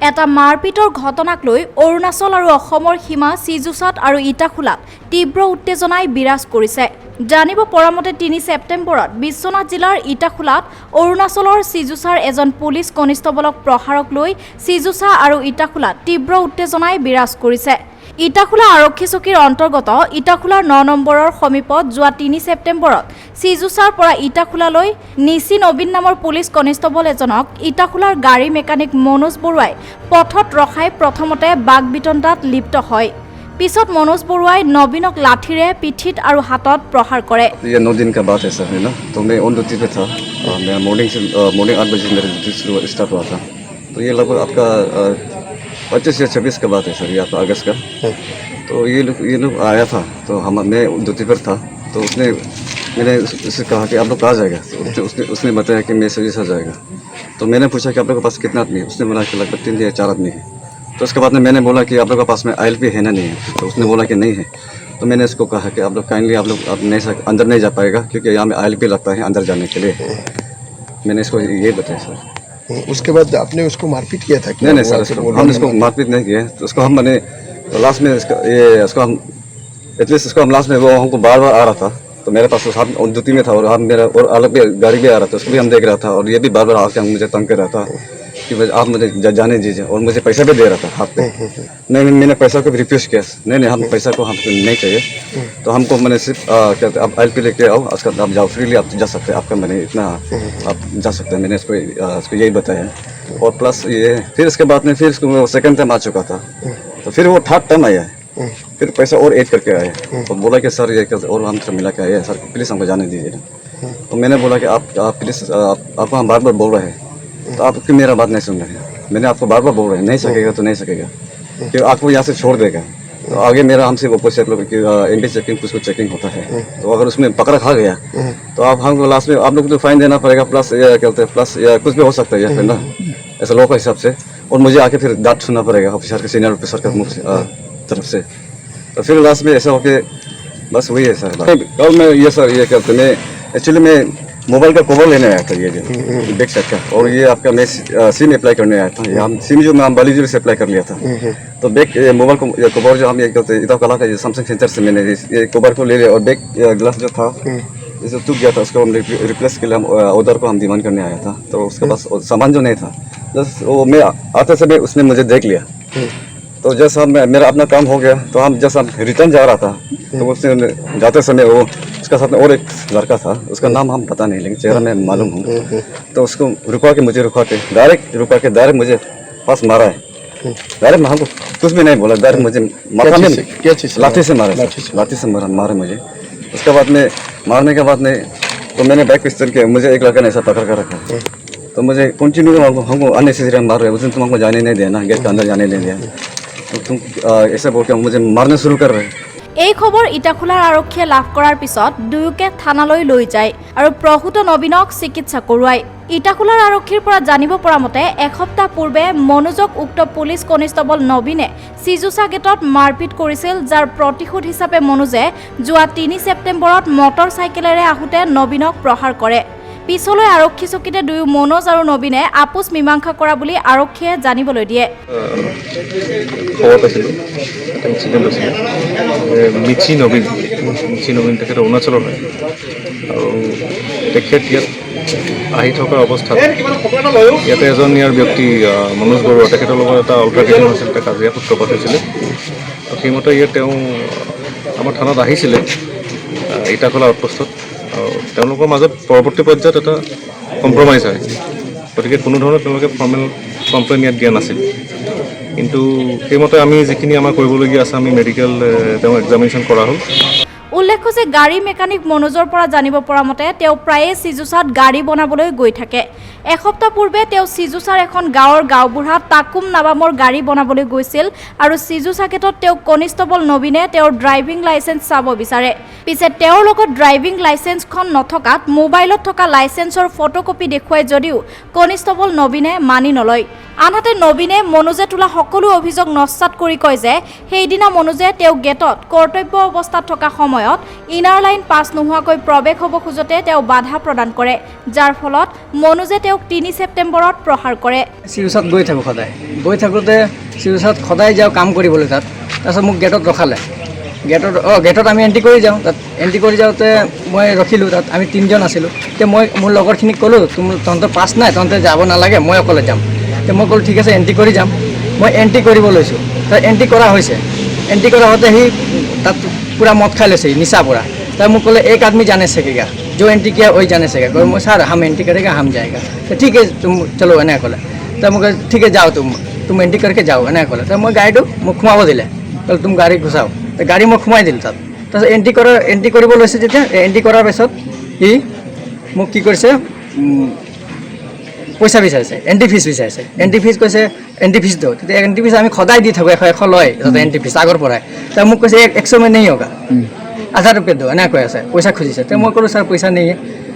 এটা মাৰপিটৰ ঘটনাক লৈ অৰুণাচল আৰু অসমৰ সীমা সিজুসাত আৰু ইটাখোলাত তীব্ৰ উত্তেজনাই বিৰাজ কৰিছে। জানিব পৰা মতে ৩ ছেপ্টেম্বৰত বিশ্বনাথ জিলাৰ ইটাখোলাত অৰুণাচলৰ সিজুসাৰ এজন পুলিচ কনিষ্টবলক প্ৰহাৰক লৈ সিজুসা আৰু ইটাখোলাত তীব্ৰ উত্তেজনাই বিৰাজ কৰিছে। ইটাখোলা আৰক্ষী চকীৰ অন্তৰ্গত ইটাখোলাৰ ৯ নম্বৰৰ সমীপত যোৱা ৩ ছেপ্টেম্বৰত সিজুসাৰ পৰা ইটাখোলালৈ নিচি নবীন নামৰ পুলিচ কনিষ্টবল এজনক ইটাখোলাৰ গাড়ী মেকানিক মনোজ বৰুৱাই পথত ৰখাই প্ৰথমতে বাগবিতণ্ডাত লিপ্ত হয়। পিছত মনোজ বৰুৱাই নবীনক লাঠিৰে পিঠিত আৰু হাতত প্ৰহাৰ কৰে। ये 9 दिन का बात है सर, है ना। तो मैं ऑन ड्यूटी पे था। मैं मॉर्निंग 8 बजे मेरा ड्यूटी स्टार्ट हुआ था। तो ये लगभग आपका 25 या 26 का बात है सर, ये आपका अगस्त का। तो ये लोग आया था, तो मैं ड्यूटी पर था। तो मैंने उससे कहा कि आप लोग कहाँ जाएगा। तो उसने बताया कि मैं सिजूसा जाएगा। तो मैंने पूछा कि आप लोग के पास कितना आदमी है। उसने बोला कि लगभग 3 या 4 आदमी है। तो उसके बाद में मैंने बोला कि आप लोग के पास में ILP है ना, नहीं है। तो उसने बोला कि नहीं है। तो मैंने इसको कहा कि आप लोग काइंडली आप अंदर नहीं जा पाएगा, क्योंकि यहाँ में ILP लगता है अंदर जाने के लिए। मैंने इसको ये बताया सर। उसके बाद आपने उसको मारपीट किया था? नहीं सर, हम इसको मारपीट नहीं किए। तो उसको हम मैंने लास्ट में इसको हम एटलीस्ट इसको हम लास्ट में वो हमको बार बार आ रहा था। तो मेरे पास हम ड्यूटी में था और हम मेरा और अलग भी गाड़ी भी आ रहा था, उसको भी हम देख रहा था। और ये भी बार बार आकर मुझे तंग कर रहा था कि आप मुझे जाने दीजिए, और मुझे पैसा भी दे रहा था हाथ पे। नहीं, मैंने पैसा को भी रिफ्यूज किया। नहीं, हम पैसा को हमको नहीं चाहिए। तो हमको मैंने सिर्फ कहते आप ILP लेके आओ, उसका आप जाओ, फ्रीली आप जा सकते हैं, आपका मैंने इतना आप जा सकते हैं। मैंने इसको यही बताया। और प्लस ये फिर इसके बाद में फिर इसको सेकंड टाइम आ चुका था। तो फिर वो थर्ड टाइम आया है, फिर पैसा और ऐड करके आए। तो बोला कि सर ये और हम तो मिला के आए सर, प्लीज़ हमको जाने दीजिए। तो मैंने बोला कि आप प्लीज़ आपको हम बार बार बोल रहे हैं, तो आप क्यों मेरा बात नहीं सुन रहे हैं। मैंने आपको बार बार बोल रहे हैं, नहीं सकेगा तो नहीं सकेगा, कि आपको यहाँ से छोड़ देगा। तो आगे मेरा हमसे ऑपोजिट लोग MB चेकिंग कुछ चेकिंग होता है। तो अगर उसमें पकड़ा खा गया तो आप हमको लास्ट में आप लोग तो फाइन देना पड़ेगा, प्लस या कहते हैं प्लस या कुछ भी हो सकता है या फिर ना, ऐसा लोगों के हिसाब से। और मुझे आके फिर डांट सुनना पड़ेगा ऑफिसर के, सीनियर ऑफिसर के मुख तरफ से। तो फिर लास्ट में ऐसा हो के बस वही है सर। और मैं ये सर ये कहते मैं एक्चुअली मैं मोबाइल का कवर लेने आया था, ये जो बैक साइड का। और ये आपका मैं सिम अप्लाई करने आया था। हम सिम जो मैं अम्बाली से अप्लाई कर लिया था। तो बैक मोबाइल को कवर जो हम ये कहते हैं इटाखोला का सैमसंग सेंटर से मैंने ये कवर को ले लिया। और बैक ग्लास जो था जैसे टूट गया था, उसको हम रिप्लेस के लिए हम ऑर्डर को हम डिमांड करने आया था। तो उसके पास सामान जो नहीं था, जस्ट वो मैं आते समय उसने मुझे देख लिया। तो जैसा मेरा अपना काम हो गया, तो हम जैसा रिटर्न जा रहा था, तो उसने जाते समय वो उसका साथ में और एक लड़का था, उसका नाम हम पता नहीं, लेकिन चेहरा मैं मालूम हूँ। तो उसको मुझे रुका के डायरेक्ट मुझे पास मारा है। डायरेक्ट हमको कुछ भी नहीं बोला, डायरेक्ट मुझे माथा में लाठी से मारा मुझे। उसके बाद में मारने के बाद में तो मैंने बैक पिस्टल के मुझे एक लड़का ने ऐसा पकड़ कर रखा। तो मुझे कंटिन्यू हमको अननेसेसरी मार रहे, उस दिन तुम हमको जाने नहीं देना, गेट के अंदर जाने नहीं दिया। तो तुम ऐसे बोल के मुझे मारने शुरू कर रहे। এই খবৰ ইটাখোলাৰ আৰক্ষীয়ে লাভ কৰাৰ পিছত দুয়োকে থানালৈ লৈ যায় আৰু প্ৰহুত নবীনক চিকিৎসা কৰোৱায়। ইটাখোলাৰ আৰক্ষীৰ পৰা জানিব পৰা মতে এসপ্তাহ পূৰ্বে মনোজক উক্ত পুলিচ কনিষ্টবল নবীনে সিজুসা গেটত মাৰপিট কৰিছিল, যাৰ প্ৰতিশোধ হিচাপে মনোজে যোৱা ৩ ছেপ্টেম্বৰত মটৰ চাইকেলেৰে আহোঁতে নবীনক প্ৰহাৰ কৰে। পিছলৈ আৰক্ষী চকীতে দুয়ো মনোজ আৰু নবীনে আপোচ মীমাংসা কৰা বুলি আৰক্ষীয়ে জানিবলৈ দিয়ে। মিচি নবীন তেখেত অৰুণাচলৰ হয়। আৰু তেখেত ইয়াত আহি থকা অৱস্থাত ইয়াতে এজন ইয়াৰ ব্যক্তি মনোজ বৰুৱা, তেখেতৰ লগত এটা অল্টাৰনেটিভ হৈছিল, এটা কাজিয়া সূত্ৰপাত হৈছিলে। আৰু সেইমতে ইয়াত তেওঁ আমাৰ থানাত আহিছিলে ইটাখোলা আউটপোষ্টত। তেওঁলোকৰ মাজত পৰৱৰ্তী পৰ্যায়ত এটা কম্প্ৰমাইজ হয়। গতিকে কোনো ধৰণৰ তেওঁলোকে ফৰ্মেল কমপ্লেইন ইয়াত দিয়া নাছিল। কিন্তু সেইমতে আমি যিখিনি আমাৰ কৰিবলগীয়া আছে, আমি মেডিকেল তেওঁ এক্সামিনেশ্যন কৰা হ'ল। উল্লেখ্য যে গাড়ী মেকানিক মনোজৰ পৰা জানিব পৰা মতে তেওঁ প্ৰায়ে সিজুসাত গাড়ী বনাবলৈ গৈ থাকে। এসপ্তাহ পূৰ্বে তেওঁ সিজুসাৰ এখন গাঁৱৰ গাঁওবুঢ়াত তাকুম নাবামৰ গাড়ী বনাবলৈ গৈছিল আৰু সিজুসা গেটত তেওঁ কনিষ্টবল নবীনে তেওঁৰ ড্ৰাইভিং লাইচেন্স চাব বিচাৰে। পিছে তেওঁৰ লগত ড্ৰাইভিং লাইচেন্সখন নথকাত মোবাইলত থকা লাইচেন্সৰ ফটোকপি দেখুৱাই যদিও কনিষ্টবল নবীনে মানি নলয় আনহাতে নবীনে মনোজে তোলা সকলো অভিযোগ নস্যাৎ কৰি কয় যে সেইদিনা মনোজে তেওঁ গেটত কৰ্তব্য অৱস্থাত থকা সময়ত ইনাৰ লাইন পাছ নোহোৱাকৈ প্ৰৱেশ হ'ব খোজতে তেওঁ বাধা প্ৰদান কৰে, যাৰ ফলত মনোজে তেওঁক 3 ছেপ্টেম্বৰত প্ৰহাৰ কৰে। চিউচাত গৈ থাকোঁ সদায়, গৈ থাকোঁতে চিউচাত সদায় যাওঁ কাম কৰিবলৈ তাত। তাৰপিছত মোক গেটত ৰখালে, গেটত আমি এণ্ট্ৰি কৰি যাওঁ। তাত এণ্ট্ৰি কৰি যাওঁতে মই ৰখিলোঁ, তাত আমি 3জন আছিলোঁ। তেতিয়া মই মোৰ লগৰখিনিক ক'লোঁ, তহঁতৰ পাছ নাই, তহঁতে যাব নালাগে, মই অকলে যাম। তেতিয়া মই ক'লোঁ ঠিক আছে এণ্ট্ৰি কৰি যাম। মই এণ্ট্ৰি কৰিব লৈছোঁ, তাত এণ্ট্ৰি কৰা হৈছে। এণ্ট্ৰি কৰা হওঁতে সি তাত পূৰা মদ খাই লৈছে, নিচা পূৰা। তাই মোক ক'লে एक आदमी जाने सकेगा, जो एंट्री किया वही जाने सकेगा। मैं सर हम एंट्री करेगा, हम जाएगा। तो ठीक है तुम चलो एने कले। तो मुझे ठीक है जाओ तुम एंट्री करके जाओ एने कले। तो मैं गाड़ी মোক সোমাব দিলে, কলে तुम गाड़ी घुसाओ। तो गाड़ी मैं সোমাই দিলোঁ তাত। তাৰপিছত এণ্ট্ৰি কৰিব লৈছে যেতিয়া এণ্ট্ৰি কৰাৰ পিছত সি মোক কি কৰিছে, পইচা বিচাৰিছে, এণ্ট্ৰি ফিজ বিচাৰিছে। এণ্ট্ৰি ফিজ কৈছে এণ্ট্ৰি ফিজ দিওঁ। তেতিয়া এণ্ট্ৰি ফিজ আমি সদায় দি থাকোঁ, 100 লয় যাতে এণ্ট্ৰি ফিজ আগৰ পৰাই। তো মোক কৈছে 100 में नहीं होगा, 1000 रुपये दो एना কৈ আছে, পইচা খুজিছে। তো মই ক'লোঁ सर पैसा नहीं है।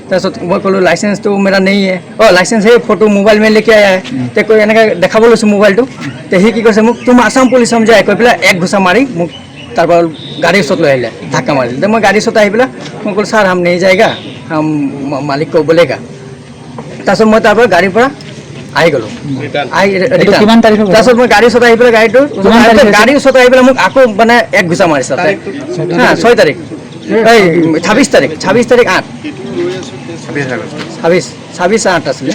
তাৰপিছত মই ক'লোঁ लाइसेंस तो मेरा नहीं है। लाइसेंस है, फोटो मोबाइल में लेके आया है। तो কৈ এনেকৈ দেখাব লৈছোঁ মোবাইলটো। তো সি কি কৈছে মোক तुम आसाम पुलिस समझाए কৈ পেলাই এক ঘুচা মাৰি মোক তাৰপৰা গাড়ীৰ ওচৰত লৈ আহিলে, ধাক্কা মাৰিলে। তো মই গাড়ীৰ ওচৰত আহি পেলাই মই ক'লোঁ सर हम नहीं जाएगा, हम मालिक को बोलेगा। তাৰপিছত মই তাৰপৰা গাড়ীৰ পৰা আহি গ'লোঁ, তাৰপিছত মই গাড়ীৰ ওচৰত আহি পেলাই গাড়ীৰ ওচৰত আহি পেলাই মোক আকৌ মানে এক ঘুচা মাৰিছে। হা 6 তাৰিখ, এই 26 তাৰিখ 8 26/8 আছিলে।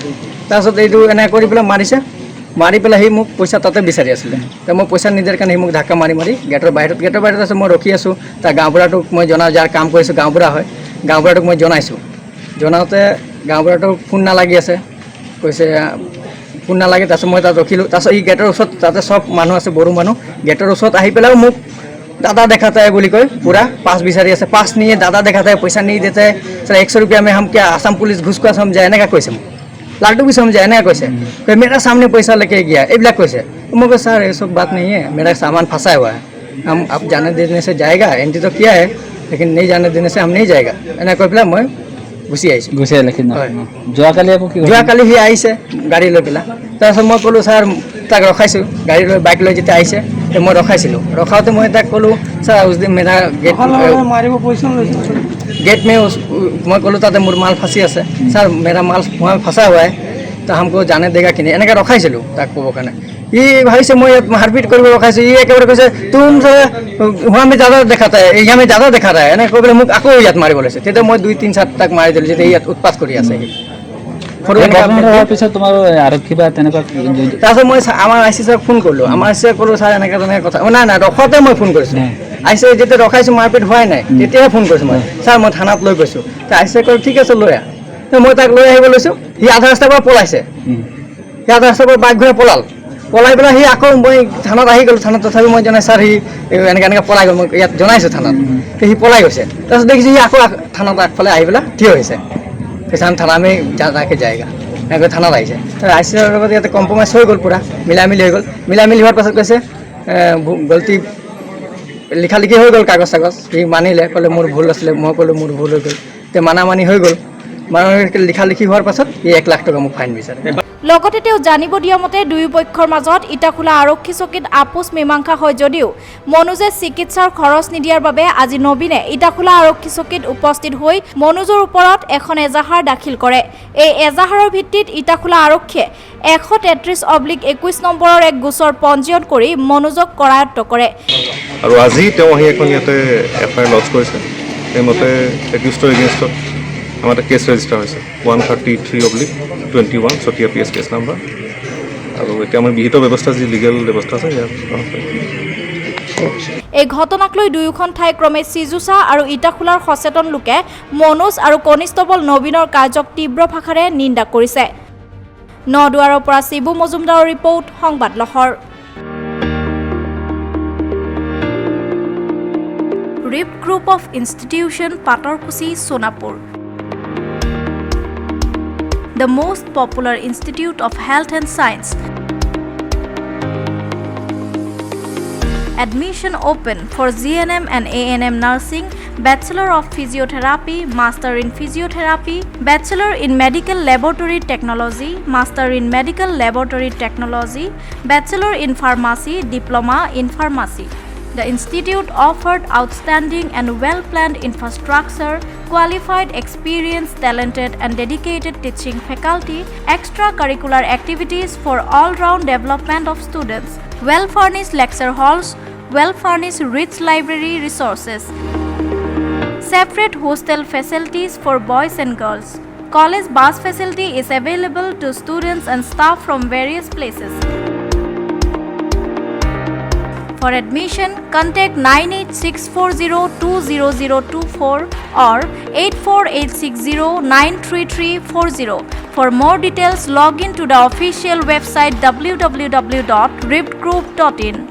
তাৰপিছত এইটো এনে কৰি পেলাই মাৰি পেলাই সি মোক পইচা তাতে বিচাৰি আছিলে। তো মই পইচা নিদিয়াৰ কাৰণে সি মোক ধাক্কা মাৰি গেটৰ বাহিৰত আছে। মই ৰখি আছোঁ। তাৰ গাঁওবুঢ়াটোক মই জনাওঁ, যাৰ কাম কৰিছোঁ গাঁওবুঢ়া হয়, গাঁওবুঢ়াটোক মই জনাইছোঁ। জনাওঁতে গাঁওবুঢ়াটোক ফোন নালাগি আছে, কৈছে ফোন নালাগে। তাৰপিছত মই তাত ৰখিলোঁ। তাৰপিছত ই গেটৰ ওচৰত, তাতে চব মানুহ আছে, বড়ো মানুহ। গেটৰ ওচৰত আহি পেলাইও মোক दादा दिखाता है बोली कोई पूरा पास बिचारी আছে, पास नहीं है, दादा दिखाता है, पैसा नहीं देता है। सर 100 रुपया में हम क्या आसाम पुलिस घुस को समझाए एने कैसे लालटू भी समझाए एने कैसे कोई मेरा सामने पैसा लेके गया ये कैसे। मुझे सर ये सब बात नहीं है, मेरा सामान फंसा हुआ है, हम आप जाने देने से जाएगा, एंट्री तो किया है लेकिन नहीं जाने देने से हम नहीं जाएगा एने কৈ পেলাই মই গুচি আহিছোঁ। যোৱাকালি সি আহিছে গাড়ী লৈ পেলাই। তাৰপিছত মই ক'লোঁ ছাৰ তাক ৰখাইছোঁ, গাড়ী লৈ বাইক লৈ যেতিয়া আহিছে মই ৰখাইছিলোঁ। ৰখাওঁতে মই তাক ক'লোঁ ছাৰ उस दिन मेरा गेट में मैं ক'লোঁ তাতে মোৰ মাল ফাঁচি আছে, ছাৰ मेरा माल वहाँ फंसा हुआ है, तो हमको जाने देगा कि नहीं এনেকৈ ৰখাইছিলোঁ তাক ক'বৰ কাৰণে। ই ভাবিছে মই ইয়াত মাৰপিট কৰিব ৰখাইছোঁ। ই একেবাৰে কৈছে तुम वहाँ में ज़्यादा दिखाता है, यहाँ में ज़्यादा दिखा रहा है এনেকৈ কৈ পেলাই মোক আকৌ ইয়াত মাৰিব লৈছে। তেতিয়া মই 2-3 তাক মাৰি দিলোঁ, যেতিয়া ইয়াত উৎপাত কৰি আছে। তাৰপিছত মই আমাৰ আই চি ছাৰক ফোন কৰিলোঁ, আমাৰ আই চি ছাৰক ক'লোঁ ছাৰ এনেকৈ কথা নাই ৰখাওঁতে মই ফোন কৰিছোঁ। আই চি যেতিয়া ৰখাইছোঁ মাৰপিট হোৱাই নাই তেতিয়াহে ফোন কৰিছোঁ মই, ছাৰ মই থানাত লৈ গৈছোঁ। তো আই চি ছাৰে ক'লোঁ ঠিক আছে লৈ আহ। মই তাক লৈ আহিব লৈছোঁ, সি আধা ৰাস্তাৰ পৰা পলাইছে, সি আধা ৰাস্তাৰ পৰা বাইক ঘূৰাই পলাই পেলাই সি আকৌ মই থানাত আহি গ'লোঁ। থানাত তথাপি মই জনাই ছাৰ সি এনেকৈ পলাই গ'ল, মই ইয়াত জনাইছোঁ থানাত, সি পলাই গৈছে। তাৰপিছত দেখিছোঁ সি আকৌ থানাত আগফালে আহি পেলাই থিয় হৈছে, কৈছে থানা আমি যাকে যায়গা এনেকৈ থানাত আহিছে। আই চি ছাৰৰ লগত ইয়াতে কম্প্ৰমাইজ হৈ গ'ল, পূৰা মিলামিলি হৈ গ'ল। মিলামিলি হোৱাৰ পাছত কৈছে গলতি লিখা লিখি হৈ গ'ল, কাগজ চাগজ সি মানিলে, ক'লে মোৰ ভুল আছিলে। মই ক'লোঁ মোৰ ভুল হৈ গ'ল, এতিয়া মানি হৈ গ'ল। লিখা লিখি হোৱাৰ পাছত সি 1 লাখ টকা মোক ফাইন বিচাৰে। লগতে তেওঁ জানিব দিয়া মতে দুয়ো পক্ষৰ মাজত ইটাখোলা আৰক্ষী চকীত আপোচ মীমাংসা হয় যদিও মনোজে চিকিৎসাৰ খৰচ নিদিয়াৰ বাবে আজি নবীনে ইটাখোলা আৰক্ষী চকীত উপস্থিত হৈ মনোজৰ ওপৰত এখন এজাহাৰ দাখিল কৰে। এই এজাহাৰৰ ভিত্তিত ইটাখোলা আৰক্ষীয়ে 133/21 নম্বৰৰ এক গোচৰ পঞ্জীয়ন কৰি মনোজক কৰায়ত্ব কৰে। আৰু আজি তেওঁ আহি এখন ইয়াতে FIR লঞ্চ কৰিছে। সেইমতে একিউজডৰ এগেইনষ্টত আমাৰ এটা কেছ ৰেজিষ্টাৰ হৈছে 133/21 চতিয়া PS কেছ নাম্বাৰ। আৰু এতিয়া আমাৰ বিহিত ব্যৱস্থা যি লিগেল ব্যৱস্থা আছে ইয়াত এই ঘটনাক লৈ দুয়োখন ঠাই ক্ৰমে চিজুচা আৰু ইটাখোলাৰ সচেতন লোকে মনোজ আৰু কনিষ্টবল নবীনৰ কাৰ্যক তীব্ৰ ভাষাৰে নিন্দা কৰিছে। নদুৱাৰৰ পৰা শিবু মজুমদাৰৰ ৰিপৰ্ট, সংবাদ লহৰ। ৰিপ group of institution, Patarkuchi, Sonapur. The most popular institute of health and science. Admission open for GNM and ANM Nursing, Bachelor of Physiotherapy, Master in Physiotherapy, Bachelor in Medical Laboratory Technology, Master in Medical Laboratory Technology, Bachelor in Pharmacy, Diploma in Pharmacy. The institute offered outstanding and well-planned infrastructure, qualified, experienced, talented and dedicated teaching faculty, extracurricular activities for all-round development of students, well-furnished lecture halls, well-furnished rich library resources, separate hostel facilities for boys and girls. College bus facility is available to students and staff from various places. For admission, contact 98640200024 or 848609334. For more details, log in to the official website www.riftgroup.in.